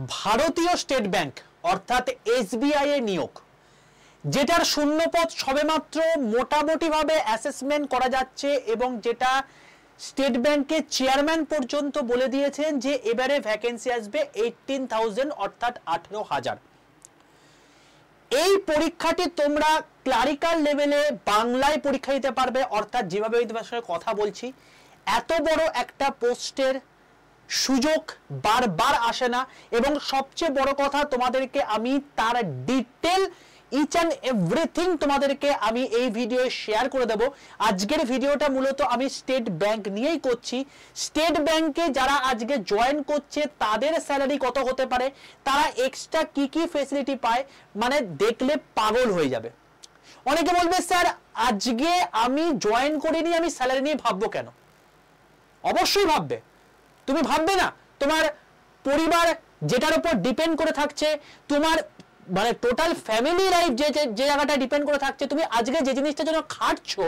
ভারতীয় state bank অর্থাৎ SBI এর নিয়োগ, যেটার শূন্যপদ সবেমাত্র মোটামুটিভাবে অ্যাসেসমেন্ট করা যাচ্ছে এবং যেটা স্টেট ব্যাংকের চেয়ারম্যান পর্যন্ত বলে দিয়েছেন যে এবারে ভ্যাকেন্সি আসবে 18,000 অর্থাৎ 18,000। এই পরীক্ষাটি তোমরা ক্লারিক্যাল লেভেলে বাংলায় পরীক্ষা দিতে পারবে, অর্থাৎ যেভাবে আমি তোমার সঙ্গে কথা বলছি, এত বড় একটা পোস্টের সুযোগ বারবার আসে না। এবং সবচেয়ে বড় কথা, তোমাদেরকে আমি তার ডিটেল ইচ অ্যান্ড এভরিথিং তোমাদেরকে আমি এই ভিডিও শেয়ার করে দেব। আজকের ভিডিওটা মূলত আমি স্টেট ব্যাংক নিয়েই করছি। স্টেট ব্যাংকে যারা আজকে জয়েন করছে তাদের স্যালারি কত হতে পারে, তারা এক্সট্রা কি কি ফেসিলিটি পায়, মানে দেখলে পাগল হয়ে যাবে। অনেকে বলবে স্যার আজকে আমি জয়েন করিনি, আমি স্যালারি নিয়ে ভাববো কেন? অবশ্যই ভাববে। তুমি ভাববে না? তোমার পরিবার যেটার উপর ডিপেন্ড করে থাকছে, তোমার মানে টোটাল ফ্যামিলি লাইফ যে জায়গাটা ডিপেন্ড করে থাকছে, তুমি আজকে যে জিনিসটার জন্য খাটছো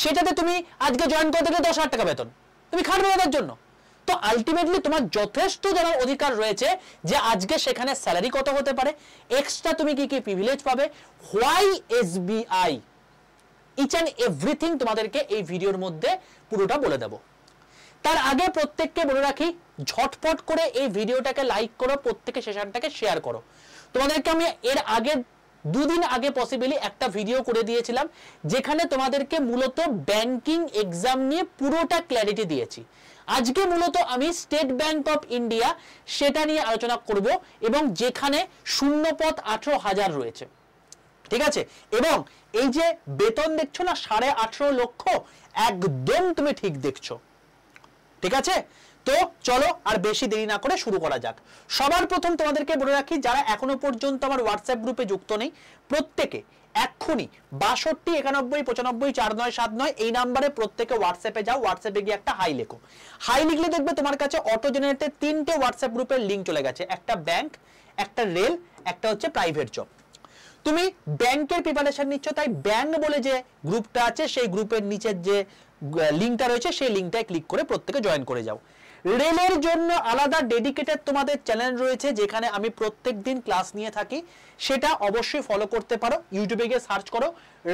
সেটাতে তুমি আজকে জয়েন করতে গেলে 10,000 টাকা বেতন, তুমি খাটবে তার জন্য। তো আলটিমেটলি তোমার যথেষ্ট জানার অধিকার রয়েছে যে আজকে সেখানে স্যালারি কত হতে পারে, এক্সট্রা তুমি কি কি প্রিভিলেজ পাবে, why SBI, each and everything তোমাদেরকে এই ভিডিওর মধ্যে পুরোটা বলে দেবো। তার আগে প্রত্যেককে বলে রাখি, ঝটপট করে এই ভিডিওটাকে লাইক করো, প্রত্যেকে সেশনটাকে শেয়ার করো। তোমাদেরকে আমি এর আগে দুদিন আগে পসিবলি একটা ভিডিও করে দিয়েছিলাম যেখানে তোমাদেরকে মূলত ব্যাংকিং এক্সাম নিয়ে পুরোটা ক্ল্যারিটি দিয়েছি। আজকে মূলত আমি স্টেট ব্যাংক অফ ইন্ডিয়া সেটা নিয়ে আলোচনা করব এবং যেখানে শূন্যপদ 18,000 রয়েছে, ঠিক আছে। এবং এই যে বেতন দেখছো না 18.5 লক্ষ, একদম তুমি ঠিক দেখছো, ঠিক আছে। তো চলো আর বেশি দেরি না করে শুরু করা যাক। সবার প্রথম তোমাদেরকে বলে রাখি, যারা এখনো পর্যন্ত আমার হোয়াটসঅ্যাপ গ্রুপে যুক্ত নেই, প্রত্যেকে এক্ষুনি 62 91 95 4979 এই নাম্বারে প্রত্যেকে হোয়াটসঅ্যাপে যাও। হোয়াটসঅ্যাপে গিয়ে একটা হাই লেখো। হাই লিখলে দেখবে তোমার কাছে অটো জেনারেটেড 3টে হোয়াটসঅ্যাপ গ্রুপের লিঙ্ক চলে গেছে, একটা ব্যাংক, একটা রেল, একটা হচ্ছে প্রাইভেট জব। তুমি ব্যাংকের প্রিপারেশন নিচ্ছ, তাই ব্যাংক বলে যে গ্রুপটা আছে সেই গ্রুপের নিচের যে লিঙ্কটা রয়েছে সেই লিঙ্কটায় ক্লিক করে প্রত্যেকে জয়েন করে যাও। রেলের জন্য আলাদা ডেডিকেটেড তোমাদের চ্যানেল রয়েছে যেখানে আমি প্রত্যেকদিন ক্লাস নিয়ে থাকি, সেটা অবশ্যই ফলো করতে পারো। ইউটিউবে গিয়ে সার্চ করো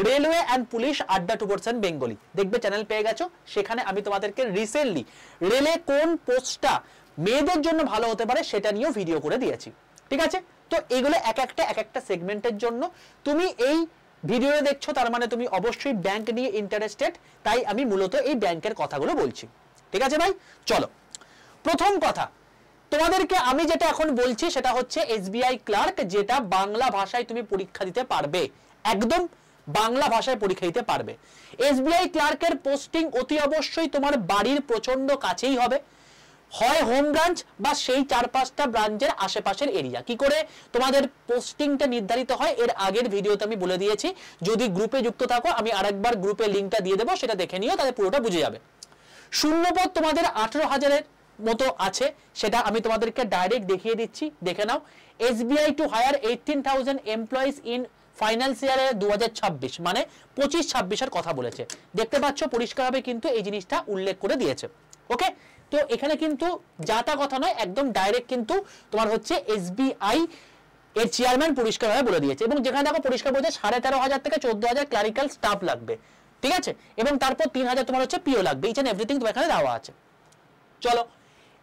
রেলওয়ে অ্যান্ড পুলিশ আড্ডা 2% বেঙ্গলি, দেখবে চ্যানেল পেয়ে গেছো। সেখানে আমি তোমাদেরকে রিসেন্টলি রেলে কোন পোস্টটা মেয়েদের জন্য ভালো হতে পারে সেটা নিয়েও ভিডিও করে দিয়েছি, ঠিক আছে। তো এগুলো এক একটা সেগমেন্টের জন্য। তুমি এই ভিডিওতে দেখছো তার মানে তুমি অবশ্যই ব্যাংক নিয়ে ইন্টারেস্টেড, তাই আমি মূলত এই ব্যাংকের কথাগুলো বলছি, ঠিক আছে ভাই। চলো, প্রথম কথা তোমাদেরকে আমি যেটা এখন বলছি সেটা হচ্ছে এসবিআই ক্লার্ক, যেটা বাংলা ভাষায় তুমি পরীক্ষা দিতে পারবে, একদম বাংলা ভাষায় পরীক্ষা দিতে পারবে। এসবিআই ক্লার্কের পোস্টিং অতি অবশ্যই তোমার বাড়ির প্রচন্ড কাছেই হবে, হয় হোম ব্রাঞ্চ বা সেই 4-5টা ব্রাঞ্চের আশেপাশের এরিয়া। কি করে তোমাদের পোস্টিংটা নির্ধারিত হয় এর আগের ভিডিওতে আমি বলে দিয়েছি, যদি গ্রুপে যুক্ত থাকো আমি আরেকবার গ্রুপে লিঙ্কটা দিয়ে দেবো, সেটা দেখে নিও, তাহলে পুরোটা বুঝে যাবে। শূন্যপদ তোমাদের 18,000-এর মতো আছে, সেটা আমি তোমাদেরকে ডাইরেক্ট দেখিয়ে দিচ্ছি, দেখে নাও। SBI to hire 18,000 employees in financial year 2026, মানে 25-26-এর কথা বলেছে। দেখতে পাচ্ছ পরিষ্কারভাবে কিন্তু এই জিনিসটা উল্লেখ করে দিয়েছে, ওকে। তো এখানে কিন্তু যাতা কথা নয়, একদম ডাইরেক্ট কিন্তু তোমার হচ্ছে এসবিআই এর চেয়ারম্যান পরিষ্কারভাবে বলে দিয়েছে। এবং যেখানে দেখো পরিষ্কার বলছে 13,500 থেকে 14,000 ক্লারিক্যাল স্টাফ লাগবে, ঠিক আছে। এবং তারপর 3,000 তোমার হচ্ছে পিও লাগবে, ইচ এন্ড এভরিথিং তোমার এখানে দেওয়া আছে। চলো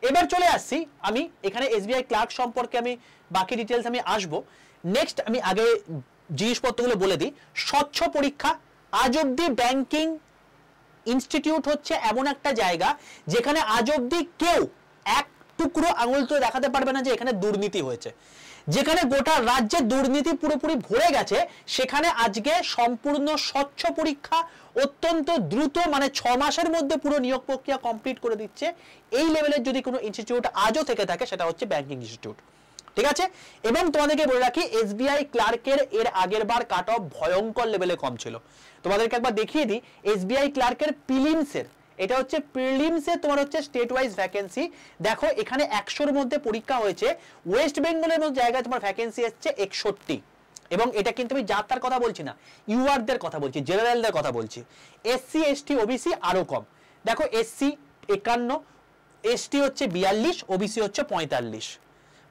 এবার চলে আসছি, আমি এখানে এসবিআই ক্লার্ক সম্পর্কে আমি বাকি ডিটেলস আমি আসবো। নেক্সট আমি আগে জিনিসপত্রগুলো বলে দিই। স্বচ্ছ পরীক্ষা। আজ অব্দি ব্যাংকিং ইনস্টিটিউট হচ্ছে এমন একটা জায়গা যেখানে আজ অব্দি কেউ এক টুকরো আঙুল তুলে দেখাতে পারবে না যে এখানে দুর্নীতি হয়েছে। যেখানে গোটা রাজ্যে দুর্নীতি পুরোপুরি ভরে গেছে, সেখানে আজকে সম্পূর্ণ স্বচ্ছ পরীক্ষা, অত্যন্ত দ্রুত, মানে 6 মাসের মধ্যে পুরো নিয়োগ প্রক্রিয়া কমপ্লিট করে দিচ্ছে। এই লেভেলের যদি কোনো ইনস্টিটিউট আজও থেকে থাকে সেটা হচ্ছে ব্যাংকিং ইনস্টিটিউট, ঠিক আছে। এবং তোমাদেরকে বলে রাখি এসবিআই ক্লার্কের এর আগের বার কাট অফ ভয়ঙ্কর লেভেলে কম ছিল। তোমাদেরকে একবার দেখিয়ে দিই এসবিআই ক্লার্কের প্রিলিমসের, এটা হচ্ছে প্রিলিমসে তোমার হচ্ছে স্টেট ওয়াইজ ভ্যাকেন্সি। দেখো এখানে 100-এর মধ্যে পরীক্ষা হয়েছে, ওয়েস্ট বেঙ্গলের মধ্যে জায়গায় তোমার ভ্যাকেন্সি এসছে 61। এবং এটা কিন্তু আমি জাতার কথা বলছি না, ইউআরদের কথা বলছি, জেনারেলদের কথা বলছি। এসসি এসটি ওবিসি আরো কম। দেখো এসসি 51, এসটি হচ্ছে 42, ওবিসি হচ্ছে 45,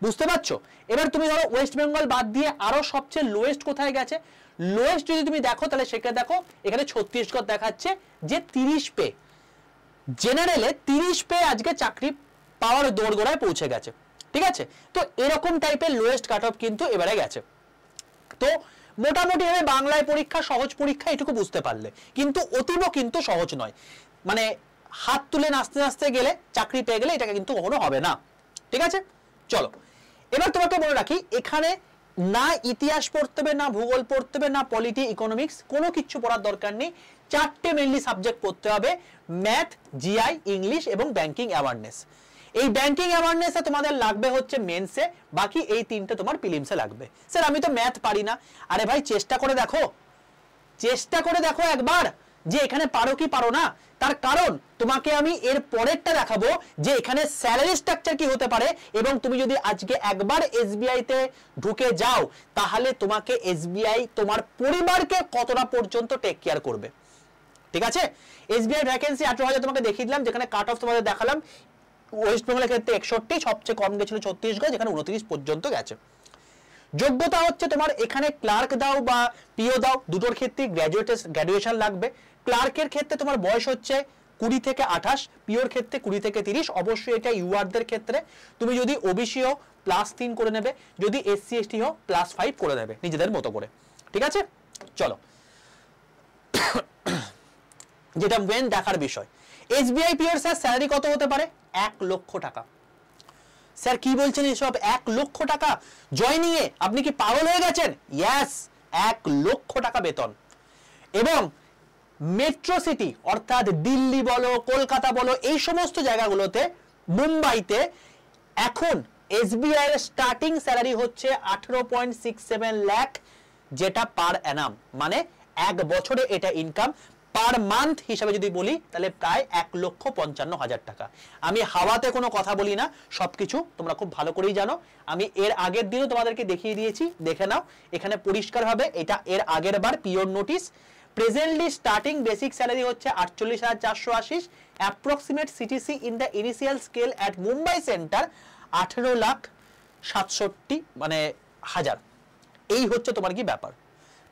বুঝতে পারছো? এবার তুমি ধরো ওয়েস্ট বেঙ্গল বাদ দিয়ে আরো সবচেয়ে লোয়েস্ট কোথায় গেছে, লোয়েস্ট যদি তুমি দেখো তাহলে সেখানে দেখো এখানে ছত্তিশগড় দেখাচ্ছে যে 30 পে, জেনারেলে 30 পে আজকে চাকরি পাওয়ার দোরগোড়ায় পৌঁছে গেছে। ঠিক আছে, তো এরকম টাইপের লোয়েস্ট কাট অফ কিন্তু এবারে গেছে। তো মোটামুটি ভাবে বাংলায় পরীক্ষা সহজ পরীক্ষা, এটুকু বুঝতে পারলে, কিন্তু অতীব কিন্তু সহজ নয়, মানে হাত তুলে নাচতে নাচতে গেলে চাকরি পেয়ে গেলে এটাকে কিন্তু কখনো হবে না। ঠিক আছে, চলো এবার তোমাকে বলে রাখি, এখানে না ইতিহাস পড়তে হবে, না ভূগোল পড়তে হবে, না পলিটি ইকোনমিক্স, কোনো কিছু পড়ার দরকার নেই। 4টে মেইনলি সাবজেক্ট পড়তে হবে, ম্যাথ, জিআই, ইংলিশ এবং ব্যাংকিং অ্যাওয়ারনেস। এই ব্যাংকিং অ্যাওয়ারনেসে তোমাদের লাগবে হচ্ছে মেন্সে, বাকি এই 3টে তোমার প্রিলিমসে লাগবে। স্যার আমি তো ম্যাথ পারি না, আরে ভাই চেষ্টা করে দেখো, চেষ্টা করে দেখো একবার যে এখানে পারো কি পারো না। তার কারণ তোমাকে আমি এর পরেরটা দেখাবো যে এখানে স্যালারি স্ট্রাকচার কি হতে পারে, এবং তুমি যদি আজকে একবার এসবিআই তে ঢুকে যাও তাহলে তোমাকে এসবিআই তোমার পরিবারকে কতটা পর্যন্ত টেক কেয়ার করবে। ঠিক আছে, এসবিআই ভ্যাকেন্সি 18,000 তোমাকে দেখিয়ে দিলাম, যেখানে কাট অফ তোমাদের দেখালাম। ওয়েস্ট বেঙ্গলের ক্ষেত্রে 61, সবচেয়ে কম গেছিল ছত্তিশগড় যেখানে 29 পর্যন্ত গেছে। যোগ্যতা হচ্ছে তোমার এখানে ক্লার্ক দাও বা পিও দাও, দুটোর ক্ষেত্রে গ্র্যাজুয়েশন লাগবে। ক্লার্কের ক্ষেত্রে তোমার বয়স হচ্ছে 20 থেকে 28, পিওর ক্ষেত্রে 20 থেকে 30। অবশ্যই এটা ইউআরদের ক্ষেত্রে, তুমি যদি ওবিসি হও +3 করে নেবে, যদি এসসি এসটি হও +5 করে নেবে নিজেদের মতো করে। ঠিক আছে, চলো যেটা মেন দেখার বিষয়, এসবিআই পিওর স্যার স্যালারি কত হতে পারে? 1 লক্ষ টাকা। স্যার কি বলছেন এসব? 1 লক্ষ টাকা জয়নিং এ? আপনি কি পাগল হয়ে গেছেন? ইয়েস, 1 লক্ষ টাকা বেতন। এবং মেট্রো সিটি অর্থাৎ দিল্লি বলো, কলকাতা বলো, এই সমস্ত জায়গাগুলোতে, মুম্বাইতে এখন এসবিআই এর স্টার্টিং স্যালারি হচ্ছে 18.67 লাখ, যেটা পার অ্যানাম, মানে 1 বছরে এটা ইনকাম। পার মান্থ হিসাবে যদি বলি তাহলে প্রায় 1,55,000 টাকা। আমি হাওয়াতে কোনো কথা বলি না, সবকিছু তোমরা খুব ভালো করেই জানো। আমি এর আগের দিনও তোমাদেরকে দেখিয়ে দিয়েছি, দেখে নাও এখানে পরিষ্কারভাবে, এটা এর আগের বার পিওর নোটিশ। প্রেজেন্টলি স্টার্টিং বেসিক স্যালারি হচ্ছে 48,480, approximate CTC in the initial scale at Mumbai centre 18,67 মানে হাজার। এই হচ্ছে তোমার কি ব্যাপার।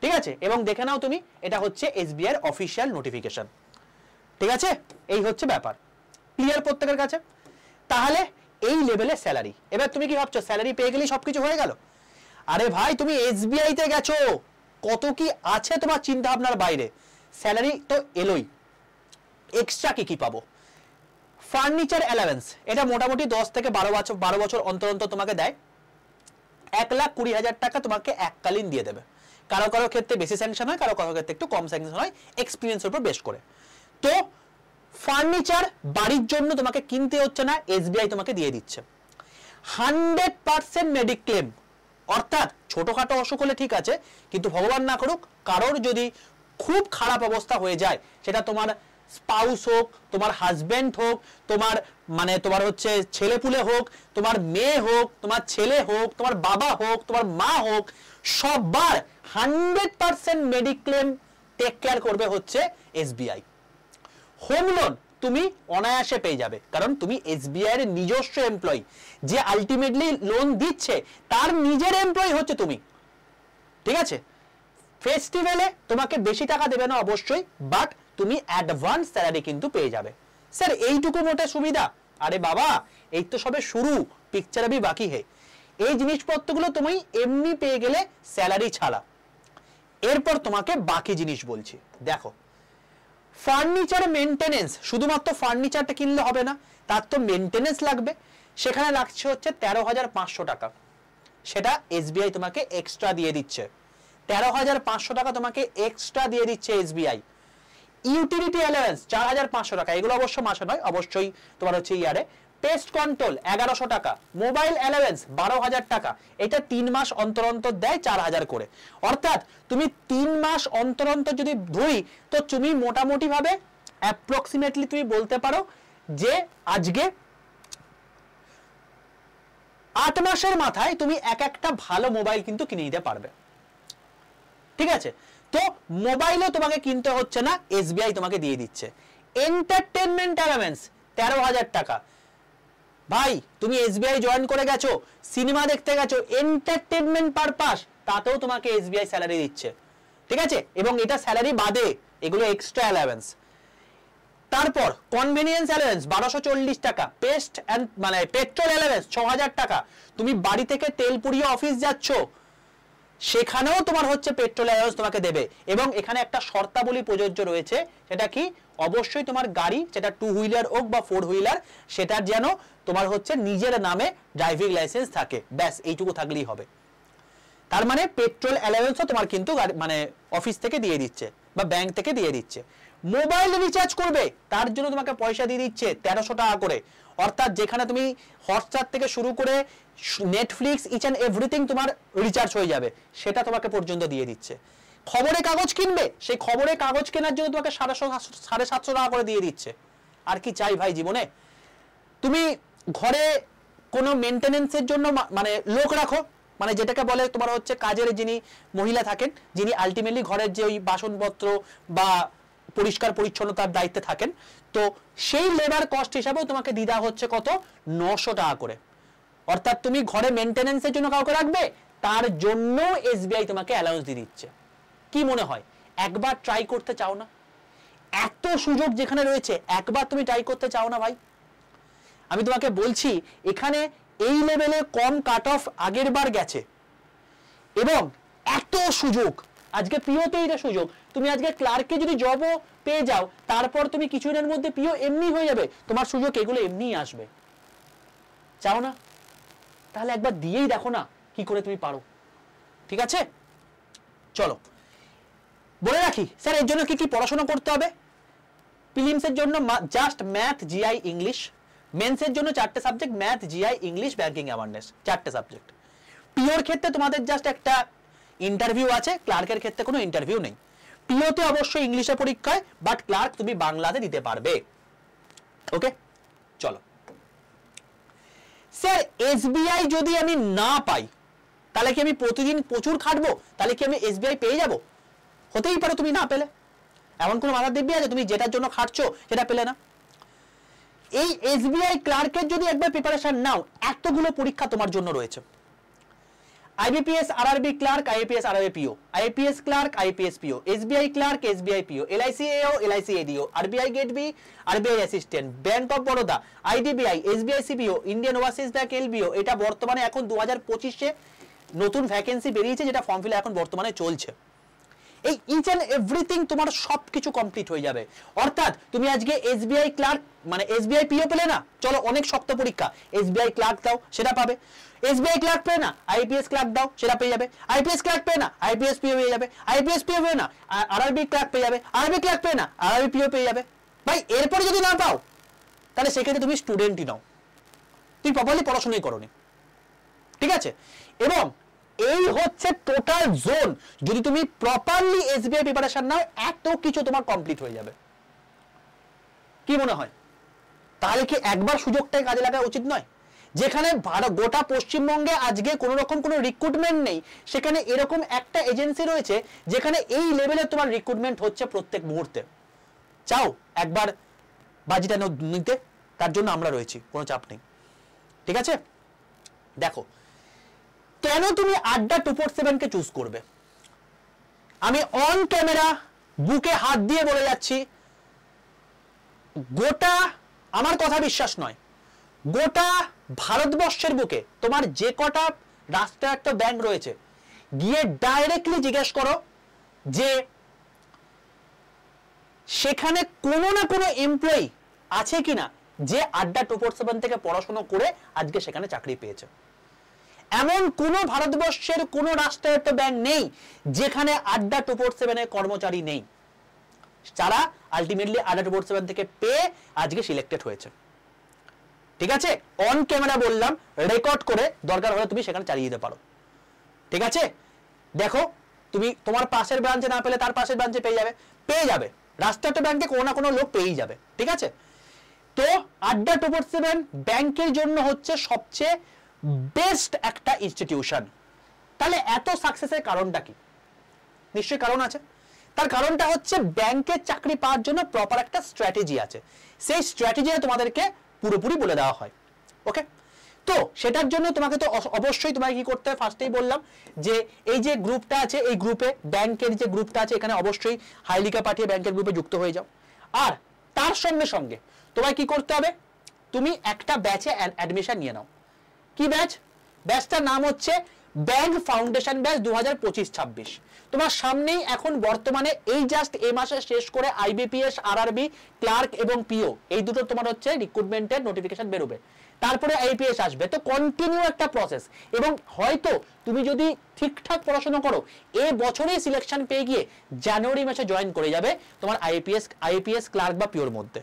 ঠিক আছে, এবং দেখে নাও তুমি, এটা হচ্ছে এসবিআই এর অফিশিয়াল নোটিফিকেশন। ঠিক আছে, এই হচ্ছে ব্যাপার, ক্লিয়ার প্রত্যেকের কাছে? তাহলে এই লেভেলের স্যালারি। এবার তুমি কি ভাবছো স্যালারি পেয়ে গেলেই সবকিছু হয়ে গেল? আরে ভাই তুমি এসবিআই তে গেছো, কত কি আছে তোমার চিন্তা ভাবনার বাইরে। স্যালারি তো এলোই, এক্সট্রা কি কি পাবো? ফার্নিচার অ্যালাউন্স, এটা মোটামুটি 10 থেকে 12 বছর অন্তর অন্তর তোমাকে দেয়। 1,20,000 টাকা তোমাকে এককালীন দিয়ে দেবে। কারো কারো ক্ষেত্রে বেশি স্যাংশন হয়, কারো কারো ক্ষেত্রে একটু কম স্যাংশন হয়, এক্সপিরিয়েন্সের উপর বেশ করে। তো ফার্নিচার বাড়ির জন্য তোমাকে কিনতে হচ্ছে না, এসবিআই তোমাকে দিয়ে দিচ্ছে। 100% মেডিক্লেম, অর্থাৎ ছোটখাটো অসুখ হলে ঠিক আছে, কিন্তু ভগবান না করুক কারোর যদি খুব খারাপ অবস্থা হয়ে যায়, সেটা তোমার স্পাউস হোক, তোমার হাজবেন্ড হোক, তোমার মানে তোমার হচ্ছে ছেলেপুলে হোক, তোমার মেয়ে হোক, তোমার ছেলে হোক, তোমার বাবা হোক, তোমার মা হোক, সবার 100% মেডিক্লেম টেক কেয়ার করবে হচ্ছে এসবিআই। হোম লোন তুমি অনায়াসে পেয়ে যাবে, কারণ তুমি এসবিআই এর নিজস্ব এমপ্লয়ি, যে আলটিমেটলি লোন দিচ্ছে তার নিজের এমপ্লয়ি হচ্ছে তুমি। ঠিক আছে, ফেস্টিভ্যালে তোমাকে বেশি টাকা দেবে না অবশ্যই, বাট তুমি অ্যাডভান্স স্যালারি কিন্তু পেয়ে যাবে। স্যার এইটুকু মোটে সুবিধা? আরে বাবা এই তো সবে শুরু, পিকচার আবি বাকি হে। এই জিনিসপত্রগুলো তুমি এমনি পেয়ে গেলে স্যালারি ছাড়া। এরপর তোমাকে বাকি জিনিস বলছি, দেখো ফার্নিচার মেইনটেনেন্স, শুধুমাত্র ফার্নিচারটা কিনলে হবে না, তার তো মেইনটেনেন্স লাগবে। সেখানে লাগছে হচ্ছে 13,500 টাকা, সেটা এসবিআই তোমাকে এক্সট্রা দিয়ে দিচ্ছে। 13,500 টাকা তোমাকে এক্সট্রা দিয়ে দিচ্ছে এসবিআই। ইউটিলিটি অ্যালাউন্স 4,500 টাকা, এগুলো অবশ্য মাসে নয়, অবশ্যই তোমার হচ্ছে ইয়ারে। পেস্ট কন্ট্রোল 1100 টাকা, মোবাইল অ্যালাউন্স 12,000 টাকা, এটা 3 মাস অন্তর অন্তর দেয় 4,000 করে। অর্থাৎ তুমি 3 মাস অন্তর অন্তর যদি ধরি, তো তুমি মোটামুটি ভাবে অ্যাপ্রক্সিমেটলি তুমি বলতে পারো যে আজকে 8 মাসের মাথায় তুমি একটা ভালো মোবাইল কিন্তু কিনে নিতে পারবে। ঠিক আছে, তো মোবাইলও তোমাকে কিনতে হচ্ছে না, এসবিআই তোমাকে দিয়ে দিচ্ছে। এন্টারটেনমেন্ট অ্যালাউন্স 13,000 টাকা, ভাই তুমি এসবিআই জয়েন করে গেছো, সিনেমা দেখতে গেছো, এন্টারটেনমেন্ট পারপাস, তাতেও তোমাকে এসবিআই স্যালারি দিচ্ছে, ঠিক আছে? এবং এটা স্যালারি বাদে, এগুলো এক্সট্রা অ্যালাওয়েন্স। তারপর কনভেনিয়েন্স অ্যালাওয়েন্স 1240 টাকা, পেস্ট এন্ড মানে পেট্রোল অ্যালাওয়েন্স 6000 টাকা। তুমি বাড়ি থেকে তেল পুড়িয়ে অফিস যাচ্ছ, সেখানেও তোমার হচ্ছে পেট্রোল অ্যালাওয়েন্স তোমাকে দেবে। এবং এখানে একটা শর্তাবলী প্রযোজ্য রয়েছে, সেটা কি, অবশ্যই তোমার গাড়ি, সেটা 2 হুইলার হোক বা 4 হুইলার, সেটার যেন তোমার হচ্ছে নিজের নামে ড্রাইভিং লাইসেন্স থাকে, ব্যাস এইটুকু থাকলেই হবে। তার মানে পেট্রোল অ্যালাওয়েন্সও তোমার কিন্তু মানে অফিস থেকে দিয়ে দিচ্ছে বা ব্যাংক থেকে দিয়ে দিচ্ছে। মোবাইল রিচার্জ করবে, তার জন্য তোমাকে পয়সা দিয়ে দিচ্ছে 1300 টাকা করে। অর্থাৎ যেখানে তুমি হটস্টার থেকে শুরু করে নেটফ্লিক্স ইচ অ্যান্ড এভরিথিং তোমার রিচার্জ হয়ে যাবে, সেটা তোমাকে পর্যন্ত দিয়ে দিচ্ছে। খবরের কাগজ কিনবে, সেই খবরের কাগজ কেনার জন্য তোমাকে 750 টাকা করে দিয়ে দিচ্ছে। আর কি চাই ভাই জীবনে? তুমি ঘরে কোনো মেনটেনেন্সের জন্য মানে লোক রাখো, মানে যেটাকে বলে তোমার হচ্ছে কাজের যিনি মহিলা থাকেন, যিনি আলটিমেটলি ঘরের যে ওই বাসনপত্র বা পরিষ্কার পরিচ্ছন্নতার দায়িত্বে থাকেন, তো সেই লেবার কস্ট হিসাবেও তোমাকে দিদা হচ্ছে কত, 900 টাকা করে। অর্থাৎ তুমি ঘরে মেনটেনেন্সের জন্য কাউকে রাখবে, তার জন্য এসবিআই তোমাকে অ্যালাউন্স দিয়ে দিচ্ছে। কি মনে হয় একবার ট্রাই করতে চাও না? এত সুযোগ যেখানে রয়েছে, একবার তুমি ট্রাই করতে চাও না ভাই? আমি তোমাকে বলছি, এখানে এই লেভেলে কম কাট অফ আগের বার গেছে এবং এত সুযোগ, আজকে পিওতে এটা সুযোগ। তুমি আজকে ক্লার্কে যদি জবও পেয়ে যাও, তারপর তুমি কিছুদিনের মধ্যে পিও এমনি হয়ে যাবে, তোমার সুযোগ এগুলো এমনিই আসবে। চাও না? তাহলে একবার দিয়েই দেখো না কি করে তুমি পারো, ঠিক আছে? চলো বলে রাখি, স্যার এর জন্য কি কি পড়াশোনা করতে হবে? প্রিলিমসের জন্য জাস্ট ম্যাথ, জিআই, ইংলিশ। মেন্সের জন্য 4টে subject, math, GI, English, banking awareness, 4টে সাবজেক্ট। পিওর ক্ষেত্রে তোমাদের জাস্ট একটা ইন্টারভিউ আছে, ক্লার্কের ক্ষেত্রে কোনো ইন্টারভিউ নেই। পিওতে অবশ্যই ইংলিশে পরীক্ষায়, বাট ক্লার্ক তুমি বাংলাতে দিতে পারবে। ওকে, চলো। স্যার এসবিআই যদি আমি না পাই, তাহলে কি আমি প্রতিদিন প্রচুর খাটবো, তাহলে কি আমি এসবিআই পেয়ে যাব? হতেই পারে তুমি না পেলে, এমন কোনো বাধা দিব্যি আছে তুমি যেটার জন্য খাটছো সেটা পেলে না? এই এসবিআই ক্লার্কের যদি একবার প্রিপারেশন নাও, এতগুলো পরীক্ষা তোমার জন্য রয়েছে। IBPS, RRB clerk, IBPS, RRB PO, IBPS clerk, IBPS PO, SBI clerk, SBI PO, LIC AO, LIC ADO, RBI grade B, RBI assistant, bank of Baroda, IDBI, SBI CBO, Indian overseas bank LBO. এটা বর্তমানে এখন 2025-এ নতুন vacancy বেরিয়েছে, যেটা form fill এখন বর্তমানে চলছে। এই ইচ অ্যান্ড এভরিথিং তোমার সবকিছু কমপ্লিট হয়ে যাবে। অর্থাৎ তুমি আজকে এসবিআই ক্লার্ক মানে এসবিআই পিও পেলে না, চলো অনেক শক্ত পরীক্ষা, এসবিআই ক্লার্ক দাও, সেটা পাবে। এসবিআই ক্লার্ক পেয়ে না, আইপিএস ক্লার্ক দাও, সেটা পেয়ে যাবে। আইপিএস ক্লার্ক পেয়ে না, আইপিএস পিও পেয়ে যাবে। আইপিএস পিও পেয়ে না, আরআরবি ক্লার্ক পেয়ে যাবে। আরআরবি ক্লার্ক পেয়ে না, আরআরবি পিও পেয়ে যাবে। ভাই এরপরে যদি না পাও, তাহলে সেক্ষেত্রে তুমি স্টুডেন্টই নাও, তুমি প্রপারলি পড়াশোনাই করোনি, ঠিক আছে? এবং এই হচ্ছে টোটাল জোন, যদি তুমি প্রপারলি এসবিআই প্রিপারেশন নাও, এত কিছু তোমার কমপ্লিট হয়ে যাবে। কি মনে হয়? তাহলে কি একবার সুযোগটাই কাজে লাগা উচিত নয়? যেখানে গোটা পশ্চিমবঙ্গে আজকে কোনো রকম কোনো রিক্রুটমেন্ট নেই, সেখানে এরকম একটা এজেন্সি রয়েছে যেখানে এই লেভেলে তোমার রিক্রুটমেন্ট হচ্ছে প্রত্যেক মুহূর্তে। চাও একবার বাজিটা নিতে? তার জন্য আমরা রয়েছি, কোনো চাপ নেই, ঠিক আছে? দেখো কেন তুমি আড্ডা 247-কে চুজ করবে, আমি অন ক্যামেরা বুকে হাত দিয়ে বলে যাচ্ছি, গোটা আমার কথা বিশ্বাস নয়, গোটা ভারতবর্ষের বুকে তোমার যে কটা রাষ্ট্রায়ত্ত ব্যাংক রয়েছে, গিয়ে ডাইরেক্টলি জিজ্ঞেস করো যে সেখানে কোনো না কোনো এমপ্লয়ি আছে কিনা যে আড্ডা 247 থেকে পড়াশোনা করে আজকে সেখানে চাকরি পেয়েছে। এমন কোন ভারতবর্ষের কোন রাষ্ট্রায়ত্ত ব্যাংক নেই যেখানে আড্ডা 247-এর কর্মচারী নেই, যারা আলটিমেটলি আড্ডা 247 থেকে পেয়ে আজকে সিলেক্টেড হয়েছে, ঠিক আছে? অন ক্যামেরা বললাম, রেকর্ড করে দরকার হলে তুমি সেখানে চালিয়ে দিতে পারো, ঠিক আছে? দেখো তুমি তোমার পাশের ব্রাঞ্চে না পেলে তার পাশের ব্রাঞ্চে পেয়ে যাবে, রাষ্ট্রায়ত্ত ব্যাংকে কোনো না কোনো লোক পেয়েই যাবে, ঠিক আছে? তো আড্ডা 247 ব্যাংকের জন্য হচ্ছে সবচেয়ে বেস্ট একটা ইনস্টিটিউশন। তাহলে এত সাকসেসের কারণটা কি? নিশ্চয়ই কারণ আছে। তার কারণটা হচ্ছে ব্যাংকের চাকরি পাওয়ার জন্য প্রপার একটা স্ট্র্যাটেজি আছে, সেই স্ট্র্যাটেজি তোমাদেরকে পুরোপুরি বলে দেওয়া হয়। ওকে, তো সেটার জন্য তোমাকে তো অবশ্যই তোমাকে কি করতে হবে, ফার্স্টেই বললাম যে এই যে গ্রুপটা আছে, এই গ্রুপে ব্যাংকের যে গ্রুপটা আছে এখানে অবশ্যই হাইলিকা পাঠিয়ে ব্যাংকের গ্রুপে যুক্ত হয়ে যাও। আর তার সঙ্গে সঙ্গে তোমায় কি করতে হবে, তুমি একটা ব্যাচে অ্যাডমিশন নিয়ে নাও। কি ব্যাচ? ব্যাচটার নাম হচ্ছে ব্যাংক ফাউন্ডেশন ব্যাচ 2025-26। তোমার সামনেই এখন বর্তমানে এই জাস্ট এই মাসে শেষ করে আইবিপিএস, আরআরবি, ক্লার্ক এবং পিও এই দুটো তোমার হচ্ছে রিক্রুটমেন্টের নোটিফিকেশন বেরোবে, তারপরে আইপিএস আসবে। তো কন্টিনিউ একটা প্রসেস, এবং হয়তো তুমি যদি ঠিকঠাক পড়াশোনা করো এই বছরেই সিলেকশন পেয়ে গিয়ে জানুয়ারি মাসে জয়েন করে যাবে তোমার আইপিএস, ক্লার্ক বা পিওর মধ্যে।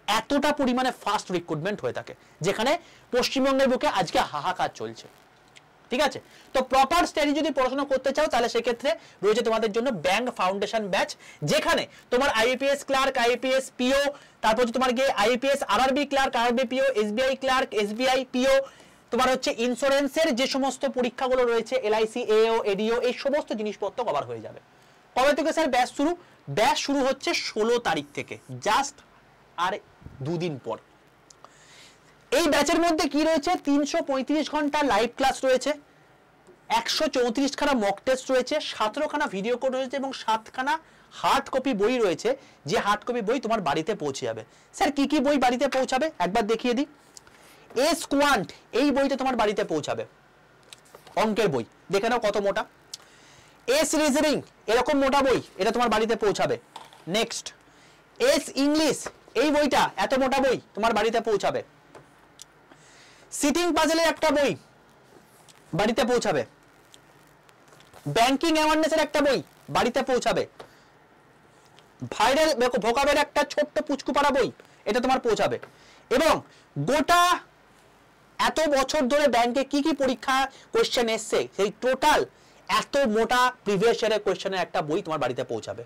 এতটা পরিমাণে ফাস্ট রিক্রুটমেন্ট হয়ে থাকে, যেখানে পশ্চিমবঙ্গের বুকে আজকে হাহাকার চলছে। ঠিক আছে, তো প্রপার স্টাডি যদি পড়াশোনা করতে চাও তাহলে সেক্ষেত্রে রয়েছে তোমাদের জন্য ব্যাংক ফাউন্ডেশন ব্যাচ, যেখানে তোমার আইপিএস ক্লার্ক, আইপিএস পিও, তারপর তোমার গিয়ে IPS RRB clerk, RRB PO, SBI clerk, SBI PO, তোমার হচ্ছে ইন্স্যুরেন্সের যে সমস্ত পরীক্ষাগুলো রয়েছে, এলআইসি, এও, এডিও, এই সমস্ত জিনিসপত্র কভার হয়ে যাবে। কবে থেকে স্যার ব্যাচ শুরু? ব্যাচ শুরু হচ্ছে 16 তারিখ থেকে, জাস্ট আর 2 দিন পর। এই ব্যাচের মধ্যে কি রয়েছে? 335 ঘন্টা লাইভ ক্লাস রয়েছে, 134 খানা মক টেস্ট রয়েছে, 17 খানা ভিডিও কোড রয়েছে এবং 7 খানা হার্ড কপি বই রয়েছে, যে হার্ড কপি বই তোমার বাড়িতে পৌঁছে যাবে। স্যার কি কি বই বাড়িতে পৌঁছাবে একবার দেখিয়ে দিই। এস কোয়ান্ট এই বইটা তোমার বাড়িতে পৌঁছাবে, অঙ্কের বই, দেখে নাও কত মোটা। এস রিজনিং এরকম মোটা বই, এটা তোমার বাড়িতে পৌঁছাবে। নেক্সট এস ইংলিশ, এই বইটা এত মোটা বই তোমার বাড়িতে পৌঁছাবে। সিটিং পাজলের একটা বই বাড়িতে পৌঁছাবে। ব্যাংকিং অ্যাওয়ারনেসের একটা বই বাড়িতে পৌঁছাবে। ভাইরাল ভোকাবের একটা ছোট্ট পুচকুপাড়া বই, এটা তোমার পৌঁছাবে। এবং গোটা এত বছর ধরে ব্যাংকে কি কি পরীক্ষা কোশ্চেন এসছে সেই টোটাল এত মোটা প্রিভিয়াস ইয়ারের কোশ্চেনের একটা বই তোমার বাড়িতে পৌঁছাবে।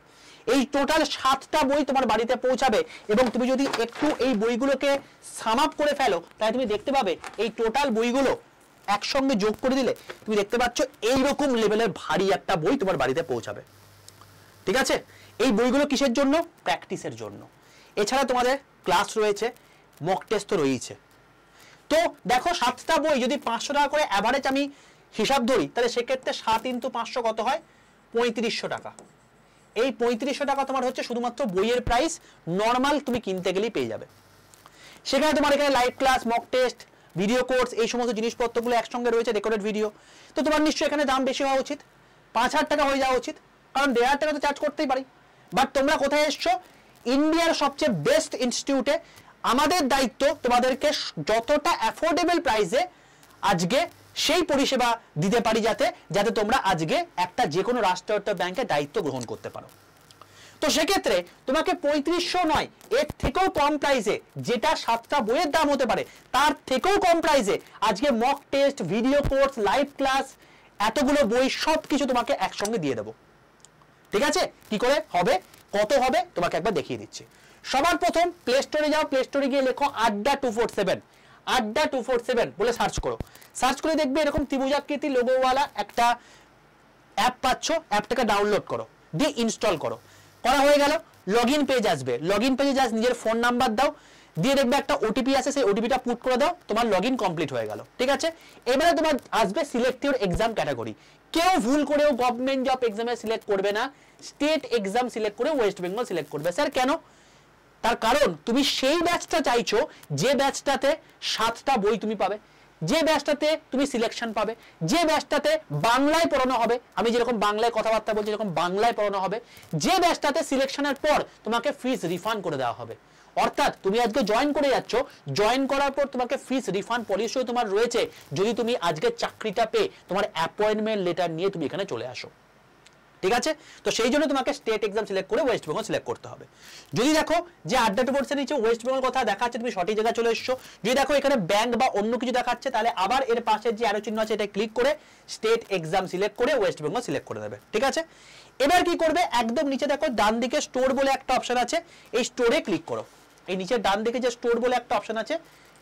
এই টোটাল 7টা বই তোমার বাড়িতে পৌঁছাবে, এবং তুমি যদি একটু এই বইগুলোকে সাম আপ করে ফেলো তাহলে তুমি দেখতে পাবে এই টোটাল বইগুলো একসঙ্গে যোগ করে দিলে তুমি দেখতে পাচ্ছ এইরকম লেভেলের ভারী একটা বই তোমার বাড়িতে পৌঁছাবে। ঠিক আছে, এই বইগুলো কিসের জন্য? প্র্যাকটিসের জন্য। এছাড়া তোমাদের ক্লাস রয়েছে, মক টেস্ট তো রয়েছে। তো দেখো 7টা বই যদি 500 টাকা করে অ্যাভারেজ আমি হিসাব ধরি, তাহলে সেক্ষেত্রে 7 × 500 কত হয়? 3500 টাকা। এই 3500 টাকা তোমার হচ্ছে শুধুমাত্র বইয়ের প্রাইস, নর্মাল তুমি কিনতে গেলেই পেয়ে যাবে। সেখানে তোমার এখানে live class, mock test, video course, এই সমস্ত জিনিসপত্রগুলো একসঙ্গে রয়েছে, রেকর্ডেড ভিডিও। তো তোমার নিশ্চয়ই এখানে দাম বেশি হওয়া উচিত, 5000 টাকা হয়ে যাওয়া উচিত, কারণ 1500 টাকা তো চার্জ করতেই পারি। বাট তোমরা কোথায় এসছো? ইন্ডিয়ার সবচেয়ে বেস্ট ইনস্টিটিউটে। আমাদের দায়িত্ব তোমাদেরকে যতটা অ্যাফোর্ডেবল প্রাইসে আজকে সেই পরিষেবা দিতে পারি, যাতে তোমরা আজকে একটা যে কোনো রাষ্ট্রায়ত্ত ব্যাংকে দায়িত্ব গ্রহণ করতে পারো। তো সেক্ষেত্রে তোমাকে 3500 নয়, এর থেকেও কম প্রাইসে, যেটা 7টা বইয়ের দাম হতে পারে তার থেকেও কম প্রাইসে আজকে mock test, video course, live class, এতগুলো বই সবকিছু তোমাকে একসঙ্গে দিয়ে দেবো। ঠিক আছে, কি করে হবে, কত হবে তোমাকে একবার দেখিয়ে দিচ্ছি। সবার প্রথম প্লে স্টোরে যাও, প্লে স্টোরে গিয়ে লেখো আড্ডা 247, আড্ডা 247 বলে সার্চ করো। সার্চ করে দেখবে এরকম ত্রিভুজাকৃতি লোগোওয়ালা একটা অ্যাপ পাচ্ছ, অ্যাপটাকে ডাউনলোড করো, দিয়ে ইনস্টল করো। করা হয়ে গেল, লগইন পেজ আসবে। লগইন পেজে জাস্ট নিজের ফোন নাম্বার দাও, দিয়ে দেখবে একটা ওটিপি আসে, সেই ওটিপিটা পুট করে দাও, তোমার লগইন কমপ্লিট হয়ে গেল। ঠিক আছে, এবারে তোমার আসবে সিলেক্ট ইউর এক্সাম ক্যাটাগরি। কেউ ভুল করেও গভর্নমেন্ট জব এক্সামে সিলেক্ট করবে না, স্টেট এক্সাম সিলেক্ট করে ওয়েস্ট বেঙ্গল সিলেক্ট করবে। স্যার কেন? তার কারণ তুমি সেই ব্যাচটা চাইছো যে ব্যাচটাতে 7টা বই তুমি পাবে, যে ব্যাচটাতে তুমি সিলেকশন পাবে, যে ব্যাচটাতে বাংলায় পড়ানো হবে, আমি যেরকম বাংলায় কথাবার্তা বলছি যেরকম বাংলায় পড়ানো হবে, যে ব্যাচটাতে সিলেকশনের পর তোমাকে ফিস রিফান্ড করে দেওয়া হবে। অর্থাৎ তুমি আজকে জয়েন করে যাচ্ছ, জয়েন করার পর তোমাকে ফিস রিফান্ড পলিসিও তোমার রয়েছে, যদি তুমি আজকে চাকরিটা পেয়ে তোমার অ্যাপয়েন্টমেন্ট লেটার নিয়ে তুমি এখানে চলে আসো। ঠিক আছে, তো সেই জন্য তোমাকে স্টেট এক্সাম সিলেক্ট করে ওয়েস্ট বেঙ্গল সিলেক্ট করতে হবে। যদি দেখো যে আড্ডা 247 নিচে ওয়েস্ট বেঙ্গল কথা দেখাচ্ছে, তুমি সঠিক জায়গায় চলে এসছো। যদি দেখো এখানে ব্যাংক বা অন্য কিছু দেখাচ্ছে, তাহলে আবার এর পাশে যে অ্যারো চিহ্ন আছে এটা ক্লিক করে স্টেট এক্সাম সিলেক্ট করে ওয়েস্ট বেঙ্গল সিলেক্ট করে দেবে। ঠিক আছে, এবার কি করবে, একদম নিচে দেখো ডান দিকে স্টোর বলে একটা অপশন আছে, এই স্টোরে ক্লিক করো। এই নিচে ডান দিকে যে স্টোর বলে একটা অপশন আছে,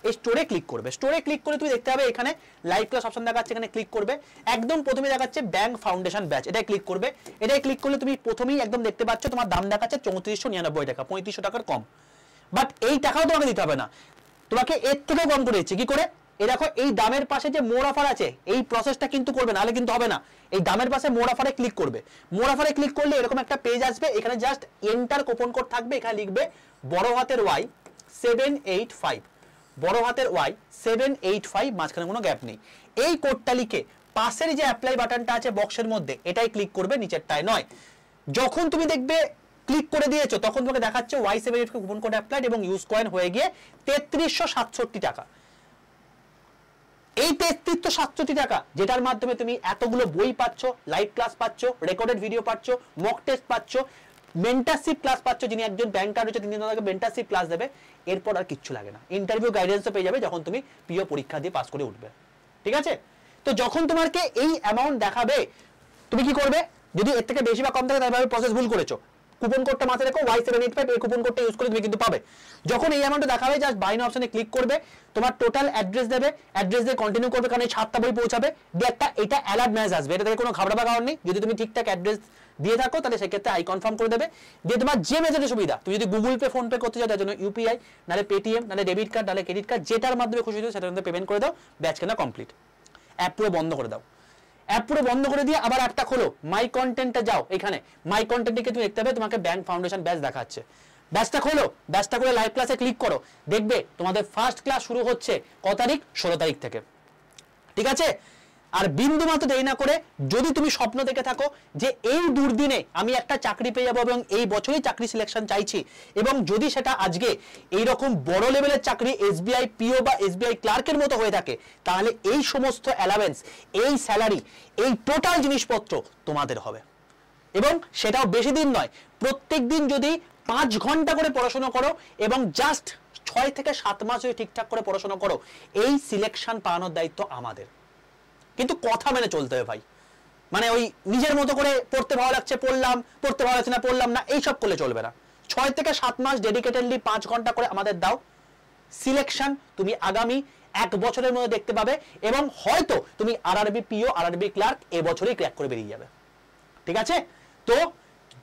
এই স্টোরে ক্লিক করবে। স্টোরে ক্লিক করে তুমি দেখতে পাবে এখানে লাইভ ক্লাস অপশন দেখাচ্ছে, এখানে ক্লিক করবে। একদম প্রথমে দেখাচ্ছে ব্যাংক ফাউন্ডেশন ব্যাচ, এটাই ক্লিক করবে। এটাই ক্লিক করলে তুমি প্রথমেই একদম দেখতে পাচ্ছ তোমার দাম দেখাচ্ছে 3499 টাকা, 3500 টাকার কম। বাট এই টাকাও তোমাকে দিতে হবে না, তোমাকে এর থেকেও কম করে দিচ্ছে। কি করে? এই দেখো এই দামের পাশে যে মোর অফার আছে এই প্রসেসটা কিন্তু করবে, নাহলে কিন্তু হবে না। এই দামের পাশে মোর অফারে ক্লিক করবে, মোর অফারে ক্লিক করলে এরকম একটা পেজ আসবে, এখানে জাস্ট এন্টার কুপন কোড থাকবে, এখানে লিখবে বড় হাতের Y 785, বড় হাতের Y 785, মাঝখানে কোনো গ্যাপ নেই। এই কোডটা লিখে পাশের যে অ্যাপ্লাই বাটনটা আছে বক্সের মধ্যে এটাই ক্লিক করবে, নিচেরটায় নয়। যখন তুমি দেখবে ক্লিক করে দিয়েছো তখন তোমাকে দেখাচ্ছে Y785 কুপন কোড অ্যাপ্লাইড এবং ইউজ কয়েন হয়ে গিয়ে 3367 টাকা। এই 3367 টাকা যেটার মাধ্যমে তুমি এতগুলো বই পাচ্ছ, লাইভ ক্লাস পাচ্ছ, রেকর্ডেড ভিডিও পাচ্ছ, মক টেস্ট পাচ্ছ, মেন্টারশিপ ক্লাস পাচ্ছ, যিনি একজন ব্যাংকার রয়েছে তিনি তোমাকে মেন্টারশিপ ক্লাস দেবে, এরপর আর কিচ্ছু লাগে না। ইন্টারভিউ গাইডেন্সও পেয়ে যাবে যখন তুমি পিও পরীক্ষা দিয়ে পাস করে উঠবে, ঠিক আছে? তো যখন তোমাকে এই অ্যামাউন্ট দেখাবে তুমি কি করবে? যদি এর থেকে বেশি বা কম থাকে তাহলে প্রসেস ভুল করেছো। কুপন কোডটা মাথায় রেখো, Y785, এই কুপন কোডটা ইউজ করে তুমি কিন্তু পাবে। যখন এই অ্যামাউন্টটা দেখাবে জাস্ট বাই নাও অপশনে ক্লিক করবে, তোমার টোটাল অ্যাড্রেস দেবে, অ্যাড্রেস দিয়ে কন্টিনিউ করবে, কারণ এই 7টা বই পৌঁছাবে, দিয়ে একটা এটা অ্যালার্ট মেসেজ আসবে, এটা থেকে কোনো ঘাবড়াবার কারণ নেই। যদি তুমি ঠিকঠাক অ্যাড্রেস দিয়ে থাকো তাহলে সেক্ষেত্রে আই কনফার্ম করে দেবে, দিয়ে তোমার যে মেথডের সুবিধা, তুমি যদি গুগল পে, ফোন পে করতে চাও তার জন্য ইউপিআই, নাহলে পেটিএম, নাহলে ডেবিট কার্ড, নাহলে ক্রেডিট কার্ড, যেটার মাধ্যমে খুশি হচ্ছে সেটার মধ্যে পেমেন্ট করে দাও, ব্যাচ কেনা কমপ্লিট। অ্যাপ পুরো বন্ধ করে দাও, অ্যাপ পুরো বন্ধ করে দিয়ে আবার অ্যাপটা খোলো, মাই কন্টেন্টে যাও, এখানে মাই কন্টেন্টে তুমি দেখতে পাবে তোমাকে ব্যাংক ফাউন্ডেশন ব্যাচ দেখাচ্ছে। ব্যাচটা খোলো, ব্যাচটা করে লাইভ ক্লাসে ক্লিক করো, দেখবে তোমাদের ফার্স্ট ক্লাস শুরু হচ্ছে কত তারিখ? 16 তারিখ থেকে, ঠিক আছে? আর বিন্দু মাত্র দেরি না করে যদি তুমি স্বপ্ন দেখে থাকো যে এই দুর্দিনে আমি একটা চাকরি পেয়ে যাবো এবং এই বছরই চাকরি সিলেকশন চাইছি, এবং যদি সেটা আজকে এইরকম বড় লেভেলের চাকরি এসবিআই পিও বা এসবিআই ক্লার্কের মতো হয়ে থাকে, তাহলে এই সমস্ত অ্যালাওয়েন্স, এই স্যালারি, এই টোটাল জিনিসপত্র তোমাদের হবে। এবং সেটাও বেশি দিন নয়, প্রত্যেক দিন যদি 5 ঘন্টা করে পড়াশোনা করো এবং জাস্ট 6 থেকে 7 মাস যদি ঠিকঠাক করে পড়াশোনা করো, এই সিলেকশন পাওয়ানোর দায়িত্ব আমাদের। কিন্তু কথা মেনে চলতে হবে ভাই, মানে ওই নিজের মতো করে পড়তে ভালো লাগছে পড়লাম, পড়তে ভালো লাগছে না পড়লাম না, এইসব করলে চলবে না। 6 থেকে 7 মাস ডেডিকেটেডলি 5 ঘন্টা করে আমাদের দাও, সিলেকশন তুমি আগামী 1 বছরের মধ্যে দেখতে পাবে, এবং হয়তো তুমি আরআরবি পিও, আরআরবি ক্লার্ক এবছরই ক্র্যাক করে বেরিয়ে যাবে, ঠিক আছে? তো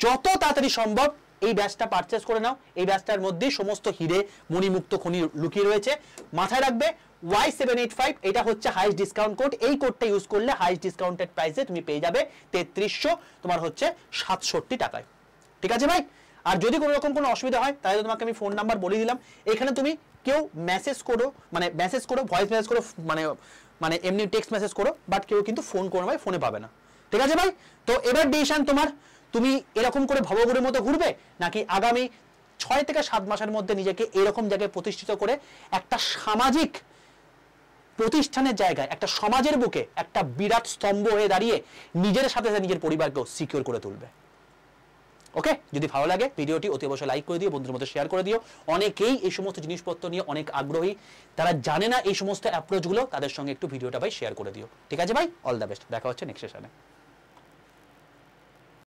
যত তাড়াতাড়ি সম্ভব এই ব্যাচটা পারচেজ করে নাও, এই ব্যাচটার মধ্যে সমস্ত হিরে মণিমুক্ত খনি লুকিয়ে রয়েছে। মাথায় রাখবে Y785 এটা হচ্ছে হাইস্ট ডিসকাউন্ট কোড, এই কোডটা ইউজ করলে হাইস্ট ডিসকাউন্টেড প্রাইসে তুমি পেয়ে যাবে 3300, তোমার হচ্ছে 67 টাকায়, ঠিক আছে ভাই? আর যদি কোনো রকম কোনো অসুবিধা হয় তাহলে তোমাকে আমি ফোন নাম্বার বলে দিলাম, এখানে তুমি কেউ মেসেজ করো, মানে মেসেজ করো, ভয়েস মেসেজ করো, মানে এমনি টেক্সট মেসেজ করো, বাট কেউ কিন্তু ফোন করো ভাই, ফোনে পাবে না, ঠিক আছে ভাই? তো এবার ডিসিশন তোমার, তুমি এরকম করে ভবঘুরের মতো ঘুরবে নাকি আগামী 6 থেকে 7 মাসের মধ্যে নিজেকে এরকম জায়গায় প্রতিষ্ঠিত করে একটা সামাজিক প্রতিষ্ঠানের জায়গায়, একটা সমাজের বুকে একটা বিরাট স্তম্ভ হয়ে দাঁড়িয়ে নিজের সাথে সাথে নিজের পরিবারকেও সিকিউর করে তুলবে। ওকে, যদি ভালো লাগে ভিডিওটি অতি অবশ্যই লাইক করে দিও, বন্ধুদের মধ্যে শেয়ার করে দিও। অনেকেই এই সমস্ত জিনিসপত্র নিয়ে অনেক আগ্রহী, তারা জানে না এই সমস্ত অ্যাপ্রোচগুলো, তাদের সঙ্গে একটু ভিডিওটা ভাই শেয়ার করে দিও, ঠিক আছে ভাই? অল দ্য বেস্ট, দেখা হচ্ছে নেক্সট সেশনে।